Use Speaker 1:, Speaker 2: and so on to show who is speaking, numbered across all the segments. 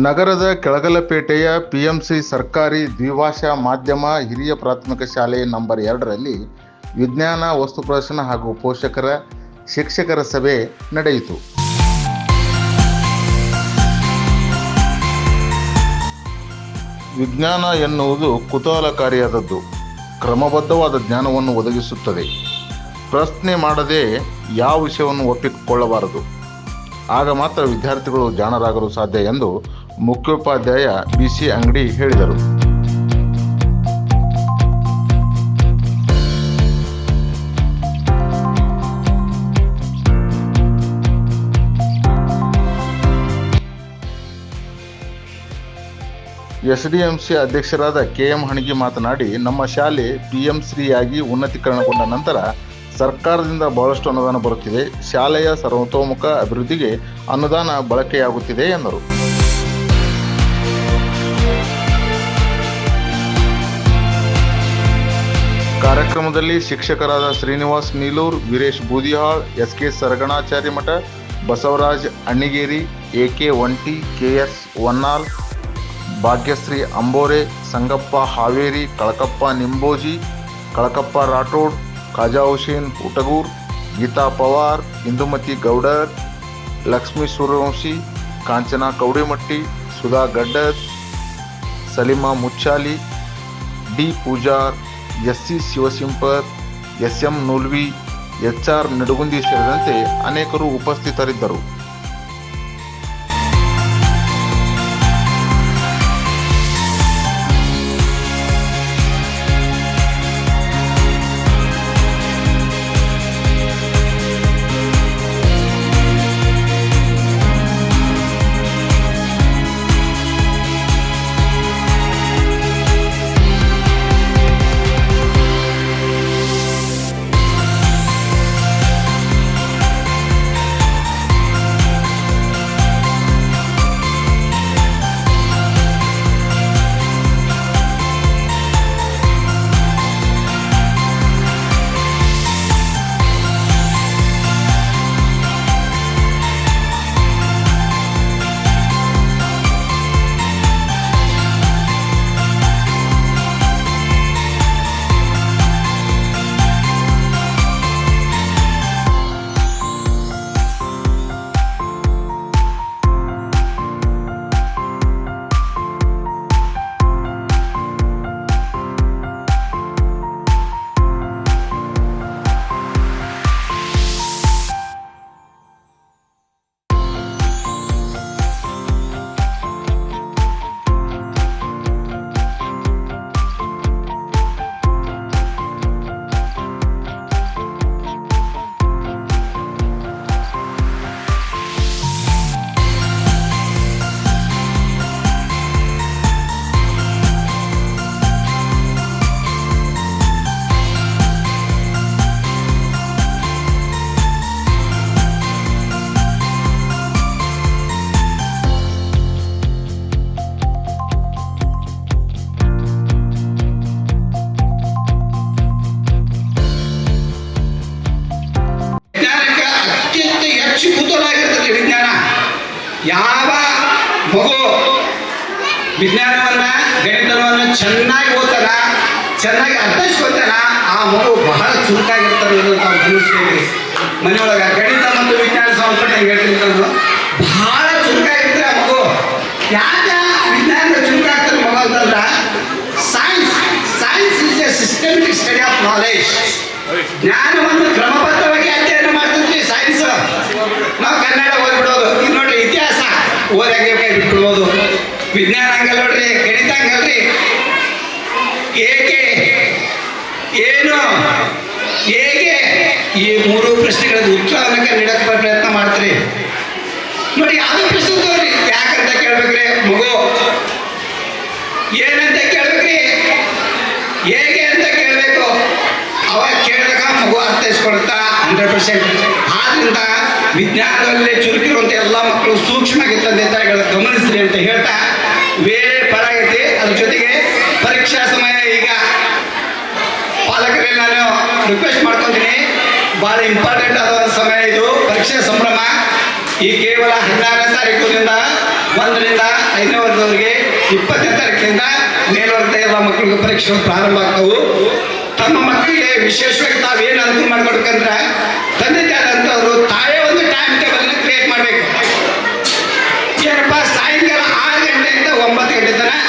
Speaker 1: ನಗರದ ಕೆಳಗಲಪೇಟೆಯ ಪಿಎಂಸಿ ಸರ್ಕಾರಿ ದ್ವಿಭಾಷಾ ಮಾಧ್ಯಮ ಹಿರಿಯ ಪ್ರಾಥಮಿಕ ಶಾಲೆ ನಂಬರ್ 2ರಲ್ಲಿ ವಿಜ್ಞಾನ ವಸ್ತು ಪ್ರದರ್ಶನ ಹಾಗೂ ಪೋಷಕರ ಶಿಕ್ಷಕರ ಸಭೆ ನಡೆಯಿತು. ವಿಜ್ಞಾನ ಎನ್ನುವುದು ಕುತೂಹಲಕಾರಿಯಾದದ್ದು, ಕ್ರಮಬದ್ಧವಾದ ಜ್ಞಾನವನ್ನು ಒದಗಿಸುತ್ತದೆ. ಪ್ರಶ್ನೆ ಮಾಡದೆ ಯಾವ ವಿಷಯವನ್ನು ಒಪ್ಪಿಕೊಳ್ಳಬಾರದು. ಆಗ ಮಾತ್ರ ವಿದ್ಯಾರ್ಥಿಗಳು ಜಾಣರಾಗಲು ಸಾಧ್ಯ ಎಂದು ಮುಖ್ಯೋಪಾಧ್ಯಾಯ ಬಿಸಿ ಅಂಗಡಿ ಹೇಳಿದರು. ಎಸ್ಡಿಎಂಸಿ ಅಧ್ಯಕ್ಷರಾದ ಕೆಎಂ ಹಣಗಿ ಮಾತನಾಡಿ, ನಮ್ಮ ಶಾಲೆ ಪಿಎಂಶ್ರೀಯಾಗಿ ಉನ್ನತೀಕರಣಗೊಂಡ ನಂತರ ಸರ್ಕಾರದಿಂದ ಬಹಳಷ್ಟು ಅನುದಾನ ಬರುತ್ತಿದೆ. ಶಾಲೆಯ ಸರ್ವತೋಮುಖ ಅಭಿವೃದ್ಧಿಗೆ ಅನುದಾನ ಬಳಕೆಯಾಗುತ್ತಿದೆ ಎಂದರು. ಕಾರ್ಯಕ್ರಮದಲ್ಲಿ ಶಿಕ್ಷಕರಾದ Srinivas Neelur, Veeresh Boodihal, S K. Saraganacharya Math, Basavaraj Annigeri, A K. Onti, K S. Vannal, Bhagyashree Ambore, Sangappa Haveri, Kalakappa Nimboji, Kalakappa Rathod, Khaja Hussain Utagur, Geeta Pawar, Indumati Gowdar, Lakshmi Suryavanshi, Kanchana Koudimatti, Sudha Gaddar, Salima Muchchali, D Pujar, S C. Shivasimpar, S M. Nulvi, H R. Nadugundi ಸೇರಿದಂತೆ ಅನೇಕರು ಉಪಸ್ಥಿತರಿದ್ದರು.
Speaker 2: ವಿಜ್ಞಾನ ಯಾವ ಮಗು ವಿಜ್ಞಾನವನ್ನ ಗಣಿತವನ್ನು ಚೆನ್ನಾಗಿ ಓದ್ತಾನ, ಚೆನ್ನಾಗಿ ಅರ್ಥೈಸ್ಕೊತಾನ, ಆ ಮಗು ಬಹಳ ಚುರುಕಾಗಿರ್ತಾರೆ ಅಂತ ನಾವು ಗಮನಿಸ್ತೀವಿ. ಮನೆಯೊಳಗೆ ಗಣಿತ ಮತ್ತು ವಿಜ್ಞಾನ ಸಂಬಂಧಪಟ್ಟ ಹೇಳ್ತಿರ್ತಾರೆ, ಬಹಳ ಚುರುಕಾಗಿರ್ತಾರೆ ಆ ಮಗು. ಯಾಕೆ ವಿಜ್ಞಾನದ ಚುರುಕಾಗ್ತಾರೆ ಮಗು ಅಂತಂದ್ರೆ science is A systematic study of knowledge. ಜ್ಞಾನವನ್ನು ಕ್ರಮಬದ್ಧವಾಗಿ ಅಧ್ಯಯನ ಮಾಡ್ತಿದ್ವಿ ಸೈನ್ಸ್. ನಾವು ಕನ್ನಡ ಓದ್ಬಿಡೋದು, ಈಗ ನೋಡ್ರಿ ಇತಿಹಾಸ ಓದಾಗೆ ಬಿಟ್ಬಿಡೋದು. ವಿಜ್ಞಾನ ಹಂಗಲ್ಲ ನೋಡ್ರಿ, ಗಣಿತ ಹಂಗಲ್ರಿ. ಏಕೆ, ಏನು, ಹೇಗೆ, ಈ 3 ಪ್ರಶ್ನೆಗಳ ಉತ್ತರವನ್ನು ನೀಡಕ್ಕೆ ಪ್ರಯತ್ನ ಮಾಡ್ತೀರಿ. ನೋಡಿ ಯಾವುದೋ ಪ್ರಶ್ನೆ ತೋರಿ, ಯಾಕಂತ ಕೇಳ್ಬೇಕ್ರಿ ಮಗು, ಏನಂತ ಕೇಳ್ಬೇಕ್ರಿ, ಹೇಗೆ ಅಂತ ಕೇಳಬೇಕು. ಅವಾಗ ಕೇಳಿದಾಗ ಮಗು ಅರ್ಥೈಸ್ಕೊಳ್ತಾ 100%. ಆದ್ರಿಂದ ವಿಜ್ಞಾನದಲ್ಲಿ ಚುರುಕಿರುವಂಥ ಎಲ್ಲ ಮಕ್ಕಳು ಸೂಕ್ಷ್ಮವಾಗಿ ತಂದೆ ತಾಯಿಗಳ ಗಮನಿಸ್ರಿ ಅಂತ ಹೇಳ್ತಾ, ವೇಳೆ ಪರಾಗೈತಿ. ಅದ್ರ ಜೊತೆಗೆ ಪರೀಕ್ಷಾ ಸಮಯ ಈಗ ಪಾಲಕರಲ್ಲಿ ನಾನು ರಿಕ್ವೆಸ್ಟ್ ಮಾಡ್ಕೊತೀನಿ, ಭಾಳ ಇಂಪಾರ್ಟೆಂಟ್ ಆದ ಸಮಯ ಇದು, ಪರೀಕ್ಷೆ ಸಂಭ್ರಮ. ಈ ಕೇವಲ 16ನೇ ತಾರೀಕಿನಿಂದ 1ರಿಂದ 5ನೇ ವರ್ಗದವರಿಗೆ 20ನೇ ತಾರೀಕಿನಿಂದ ಮೇಲ್ವರ್ಗದ ಎಲ್ಲ ಮಕ್ಕಳಿಗೆ ಪರೀಕ್ಷೆಗಳು ಪ್ರಾರಂಭ ಆಗ್ತವು. ತಮ್ಮ ಮಕ್ಕಳಿಗೆ ವಿಶೇಷವಾಗಿ ತಾವೇನು ಅನುಕೂಲ ಮಾಡ್ಕೊಡ್ಬೇಕಂದ್ರೆ ತಂದೆ ತಾಯಿದಂಥವ್ರು ತಾವೇ ಒಂದು ಟೈಮ್ ಟೇಬಲ್ನ ಕ್ರಿಯೇಟ್ ಮಾಡಬೇಕು. ಏನಪ್ಪ, ಸಾಯಂಕಾಲ 6 ಗಂಟೆಯಿಂದ 9 ಗಂಟೆ ತನಕ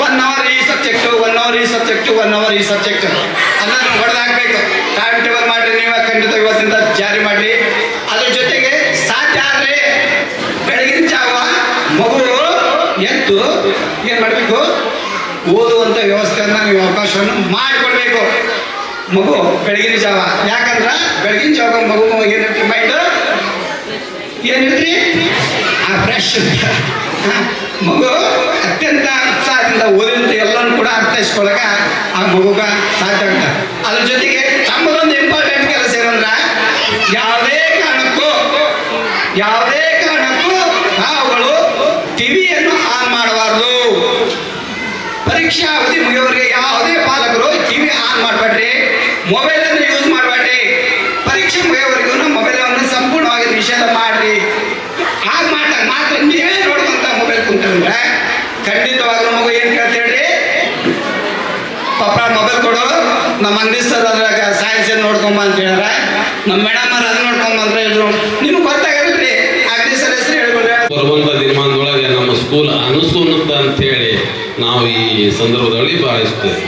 Speaker 2: 1 ಅವರ್ ಈ ಸಬ್ಜೆಕ್ಟು, 1 ಅವರ್ ಈ ಸಬ್ಜೆಕ್ಟು, 1 ಅವರ್ ಈ ಸಬ್ಜೆಕ್ಟು ಅನ್ನೋದನ್ನು ಹೊಡೆದಾಕಬೇಕು. ಟೈಮ್ ಟೇಬಲ್ ಮಾಡಿರಿ, ನೀವು ಖಂಡಿತ ಇವತ್ತಿಂದ ಜಾರಿ ಮಾಡಿರಿ. ಅದ್ರ ಜೊತೆಗೆ ಸಾಧ್ಯ ಆದರೆ ಬೆಳಗಿನ ಜಾವ ಮಗು ಎದ್ದು ಏನು ಮಾಡಬೇಕು, ಓದುವಂಥ ವ್ಯವಸ್ಥೆಯನ್ನು ನೀವು ಅವಕಾಶವನ್ನು ಮಾಡಿಕೊಡ್ಬೇಕು. ಮಗು ಬೆಳಗಿನ ಜಾವ, ಯಾಕಂದ್ರೆ ಬೆಳಗಿನ ಜಾವ ಮಗು ಏನಿರ್ತಿ ಮೈಂಡ್ ಏನಿರ್ತಿ ಫ್ರೆಶ್ ಮಗು ಅತ್ಯಂತ ಉತ್ಸಾಹದಿಂದ ಓದಿದಂತೆ ಎಲ್ಲನೂ ಕೂಡ ಅರ್ಥೈಸ್ಕೊಳ್ಳೋಕೆ ಆ ಮಗುಗ ಸಾಧ್ಯ ಆಗುತ್ತೆ. ಅದ್ರ ಜೊತೆಗೆ ತಮ್ಮದೊಂದು ಇಂಪಾರ್ಟೆಂಟ್ ಕೆಲಸ ಏನಂದ್ರೆ ಯಾವುದೇ ಕಾರಣಕ್ಕೂ ನಾವುಗಳು ಟಿವಿಯನ್ನು ಆನ್ ಮಾಡಬಾರ್ದು. ಪರೀಕ್ಷಾ ಅವಧಿ ಮುಗಿಯೋವರೆಗೆ ಯಾವುದೇ ಪಾಲಕರು ಟಿವಿ ಆನ್ ಮಾಡಬೇಡ್ರಿ, ಮೊಬೈಲನ್ನು ಯೂಸ್ ಮಾಡಬೇಡ್ರಿ. ಪರೀಕ್ಷೆ ಮುಗಿಯೋವರೆಗೂ ಮೊಬೈಲನ್ನು ಸಂಪೂರ್ಣವಾಗಿ ನಿಷೇಧ ಮಾಡಿರಿ. ಆಗ ಮಾಡಿದಾಗ ಮಾತ್ರ ನೀವೇ ನೋಡ್ಕೊಂತ ಮೊಬೈಲ್ ಕುಂತಂದ್ರೆ ಖಂಡಿತವಾಗ್ಲೂ ಮಗು ಏನು ಕೇಳ್ತೇಳ್ರಿ, ಪಾಪ ಮೊಬೈಲ್ ಕೊಡು, ನಮ್ಮ ಅಂಗಡಿ ಸರ್ ಅದ್ರಾಗ ಸೈನ್ಸ್ ನೋಡ್ಕೊಂಬ ಅಂತ ಹೇಳ್ರ, ನಮ್ಮ ಮೇಡಮ್ ಅವ್ರು ಅದನ್ನ ನೋಡ್ಕೊಂಬಂದ್ರೆ ಇದ್ರು. ನಿಮ್ಗೆ ಗೊತ್ತಾಗಲ್ರಿ ಅಂಗಡಿ ಸರ್ ಹೆಸರು ಹೇಳ್ಕೊಂಡ್ರೆ
Speaker 3: ಬರುವಂಥ ದಿನಮಾನದೊಳಗೆ ನಮ್ಮ ಸ್ಕೂಲ್ ಅನುಸೂನುತ್ತ ಅಂತೇಳಿ ನಾವು ಈ ಸಂದರ್ಭದಲ್ಲಿ ಭಾವಿಸ್ತೇವೆ.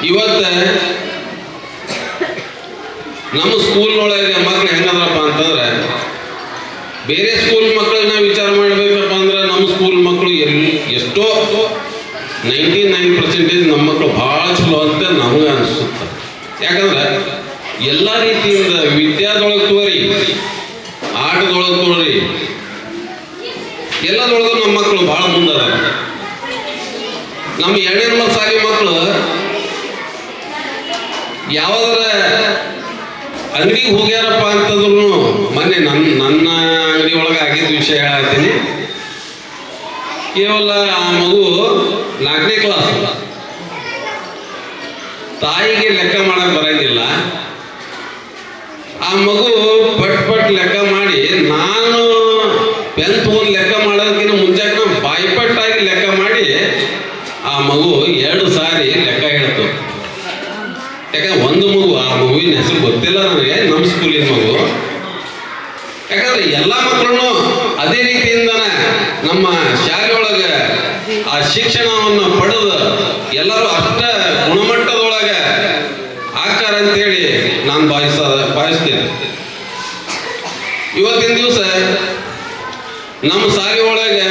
Speaker 3: ಇವತ್ತು ನಮ್ಮ ಸ್ಕೂಲ್ನೊಳಗೆ ಮಕ್ಳು ಹೆಂಗದ್ರಪ್ಪ ಅಂತಂದ್ರೆ, ಬೇರೆ ಸ್ಕೂಲ್ ಮಕ್ಕಳನ್ನ ನಾವು ವಿಚಾರ ಮಾಡಬೇಕಪ್ಪ ಅಂದ್ರೆ ನಮ್ಮ ಸ್ಕೂಲ್ ಮಕ್ಕಳು ಎಷ್ಟೋ 99% ನಮ್ಮ ಮಕ್ಕಳು ಭಾಳ ಚಲೋ ಅಂತ ನಮಗೆ ಅನಿಸುತ್ತೆ. ಯಾಕಂದ್ರೆ ಎಲ್ಲ ರೀತಿಯಿಂದ ವಿದ್ಯಾದೊಳಗೆ ತೋರಿ, ಆಟದೊಳಗೆ ತೋರಿ, ಎಲ್ಲದೊಳಗೂ ನಮ್ಮ ಮಕ್ಕಳು ಭಾಳ ಮುಂದದ. ನಮ್ಮ 2ನೇ ನಂಬರ್ ಸಾಲಿ ಮಕ್ಕಳು ಯಾವ್ದಾರ ಅಂಗಡಿಗೆ ಹೋಗ್ಯಾರಪ್ಪ ಅಂತಂದ್ರು, ಮೊನ್ನೆ ನನ್ನ ಅಂಗಡಿ ಒಳಗೆ ಆಗಿದ್ದ ವಿಷಯ ಹೇಳ್ತೀನಿ. ಕೇವಲ ಆ ಮಗು 4ನೇ ಕ್ಲಾಸ್, ತಾಯಿಗೆ ಲೆಕ್ಕ ಮಾಡಕ್ ಬರಂಗಿಲ್ಲ. ಆ ಮಗು ಪಟ್ ಲೆಕ್ಕ ಮಾಡಿ, ನಾನು ಪೆನ್ ತಗೊಂಡು ಲೆಕ್ಕ ಮಾಡೋದಕ್ಕಿಂತ ಮುಂಚೆಗೆ ಬಾಯಿಪಟ್ಟಾಗಿ ಲೆಕ್ಕ ಮಾಡಿ ಆ ಮಗು 2 ಸಾರಿ ಲೆಕ್ಕ ಹೇಳ್ತು. ಯಾಕಂದ್ರೆ ಒಂದು ಮಗು, ಆ ಮಗುವಿನ ಹೆಸರು ಗೊತ್ತಿಲ್ಲ ನನಗೆ, ನಮ್ಮ ಸ್ಕೂಲಿನ ಮಗು. ಯಾಕಂದ್ರೆ ಎಲ್ಲ ಮಕ್ಕಳನ್ನು ಅದೇ ರೀತಿಯಿಂದ ನಮ್ಮ ಶಾಲೆಯೊಳಗೆ ಆ ಶಿಕ್ಷಣವನ್ನು ಪಡೆದು ಎಲ್ಲರೂ ಅಷ್ಟ ಗುಣಮಟ್ಟದೊಳಗೆ ಆಗ್ತಾರ ಅಂತೇಳಿ ನಾನು ಭಾವಿಸ್ತೇನೆ. ಇವತ್ತಿನ ದಿವಸ ನಮ್ಮ ಶಾಲೆ ಒಳಗೆ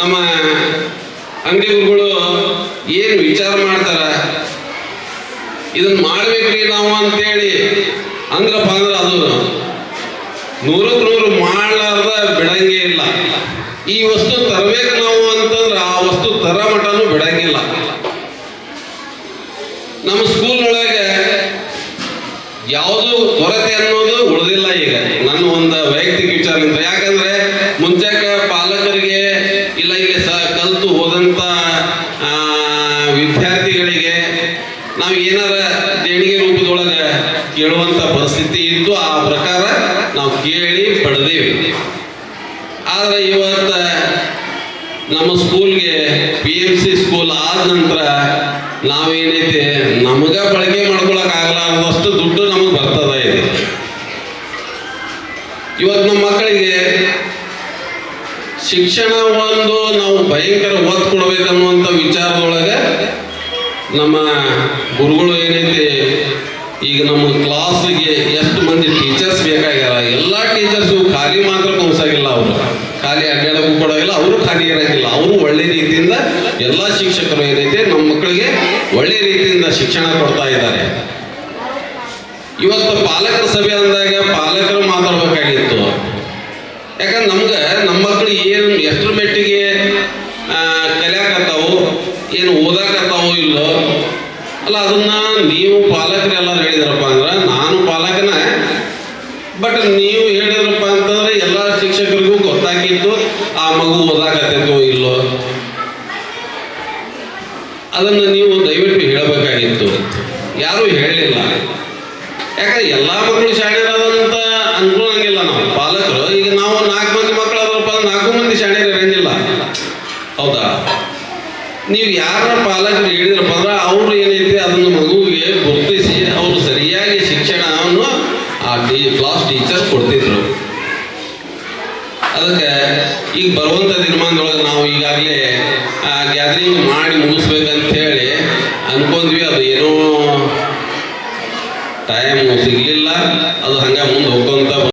Speaker 3: ನಮ್ಮ ಅಂಗಡಿ ಗುರುಗಳು ಏನು ವಿಚಾರ ಮಾಡ್ತಾರ, ಇದನ್ನ ಮಾಡ್ಬೇಕ್ರಿ ನಾವು ಅಂತೇಳಿ ಅಂದ್ರಪ್ಪ ಅಂದ್ರೆ ಅದು 100ಕ್ಕೆ 100 ಮಾಡಲಾರ್ದ ಬಿಡಂಗೇ ಇಲ್ಲ. ಈ ವಸ್ತು ತರಬೇಕು ನಾವು ಅಂತಂದ್ರೆ ಆ ವಸ್ತು ತರ ಮಟನೂ ಬಿಡಂಗಿಲ್ಲ. ನಮ್ಮ ಸ್ಕೂಲ್ನೊಳಗೆ ಯಾವುದು ಕೊರತೆ ಅನ್ನೋದು ಉಳಿದಿಲ್ಲ ಈಗ, ನನ್ನ ಒಂದು ವೈಯಕ್ತಿಕ ವಿಚಾರದಿಂದ. ಯಾಕಂದ್ರೆ ಮುಂಚೆಕ ಪಾಲಕರಿಗೆ ಇಲ್ಲ ಇಲ್ಲಿ ಕಲಿತು ಹೋದಂಥ ವಿದ್ಯಾರ್ಥಿಗಳಿಗೆ ನಾವು ಏನಾರ ದೇಣಿಗೆ ರೂಪದೊಳಗೆ ಕೇಳುವಂಥ ಪರಿಸ್ಥಿತಿ ಇದ್ದು ಆ ಪ್ರಕಾರ ನಾವು ಕೇಳಿ ಪಡೆದೇವಿ. ಆದರೆ ಇವತ್ತು ನಮ್ಮ ಸ್ಕೂಲ್ಗೆ PMC ಸ್ಕೂಲ್ ಆದ ನಂತರ ನಾವೇನೈತೆ ನಮಗ ಬಳಕೆ ಮಾಡ್ಕೊಳಕ್ಕಾಗಲಾರ್ದಷ್ಟು ದುಡ್ಡು ನಮಗೆ ಬರ್ತದ ಇದೆ. ಇವತ್ತು ನಮ್ಮ ಮಕ್ಕಳಿಗೆ ಶಿಕ್ಷಣ ಒಂದು ನಾವು ಭಯಂಕರ ಒತ್ತು ಕೊಡ್ಬೇಕನ್ನುವಂಥ ವಿಚಾರದೊಳಗೆ ನಮ್ಮ ಗುರುಗಳು ಏನೈತೆ, ಈಗ ನಮ್ಮ ಕ್ಲಾಸಿಗೆ ಎಷ್ಟು ಮಂದಿ ಟೀಚರ್ಸ್ ಬೇಕಾಗ್ಯಾರ, ಎಲ್ಲ ಟೀಚರ್ಸು ಖಾಲಿ ಮಾತ್ರ ಕುಂಸಾಗಿಲ್ಲ, ಅವರು ಖಾಲಿ ಅಡ್ಡಾಡಕ್ಕೂ ಕೊಡೋಗಿಲ್ಲ, ಅವರು ಖಾಲಿ ಇರಂಗಿಲ್ಲ. ಅವರು ಒಳ್ಳೆ ರೀತಿಯಿಂದ ಎಲ್ಲ ಶಿಕ್ಷಕರು ಏನೈತೆ ನಮ್ಮ ಮಕ್ಕಳಿಗೆ ಒಳ್ಳೆ ರೀತಿಯಿಂದ ಶಿಕ್ಷಣ ಕೊಡ್ತಾ ಇದ್ದಾರೆ. ಇವತ್ತು ಪಾಲಕರ ಸಭೆ ಅಂದಾಗ ಪಾಲಕರು ಮಾತಾಡ್ಬೇಕಾಗಿತ್ತು. ಯಾಕಂದ್ರೆ ನಮ್ಗೆ ನಮ್ಮ ಮಕ್ಕಳು ಏನು ಎಷ್ಟರ ಮಟ್ಟಿಗೆ ಕಲಿಯಾಕತ್ತಾವು, ಏನು ಓದಾಕತ್ತಾವೋ ಇಲ್ಲೋ ಅಲ್ಲ, ಅದನ್ನ ನೀವು ಪಾಲಕರೆಲ್ಲ ಹೇಳಿದ್ರಪ್ಪ ಅಂದ್ರೆ ನಾನು ಪಾಲಕನ, ಬಟ್ ನೀವು ಹೇಳಿದ್ರಪ್ಪ ಅಂತಂದ್ರೆ ಎಲ್ಲ ಶಿಕ್ಷಕರಿಗೂ ಗೊತ್ತಾಗಿತ್ತು ಆ ಮಗು ಓದಾಕತ್ತೈತೋ ಇಲ್ಲೋ, ಅದನ್ನ ನೀವು ದಯವಿಟ್ಟು ಹೇಳಬೇಕಾಗಿತ್ತು. ಯಾರೂ ಹೇಳಲಿಲ್ಲ. ಯಾಕಂದ್ರೆ ಎಲ್ಲ ಮಕ್ಕಳು ಶಾಣೆರಾದಂತ ಅನುಕೂಲ ನೀವು ಯಾರ ಪಾಲಕರು ಹೇಳಿದ್ರಪ್ಪ ಅಂದ್ರೆ ಅವ್ರು ಏನೈತಿ ಅದನ್ನು ಮಗುವಿಗೆ ಗುರುತಿಸಿ ಅವರು ಸರಿಯಾಗಿ ಶಿಕ್ಷಣವನ್ನು ಆ ಕ್ಲಾಸ್ ಟೀಚರ್ ಕೊಡ್ತಿದ್ರು. ಅದಕ್ಕೆ ಈಗ ಬರುವಂಥ ದಿನಮಾನದೊಳಗೆ ನಾವು ಈಗಾಗಲೇ ಗ್ಯಾದರಿಂಗ್ ಮಾಡಿ ಮುಗಿಸ್ಬೇಕಂತ ಹೇಳಿ ಅನ್ಕೊಂಡ್ವಿ. ಅದು ಏನೋ ಟೈಮ್ ಸಿಗಲಿಲ್ಲ. ಅದು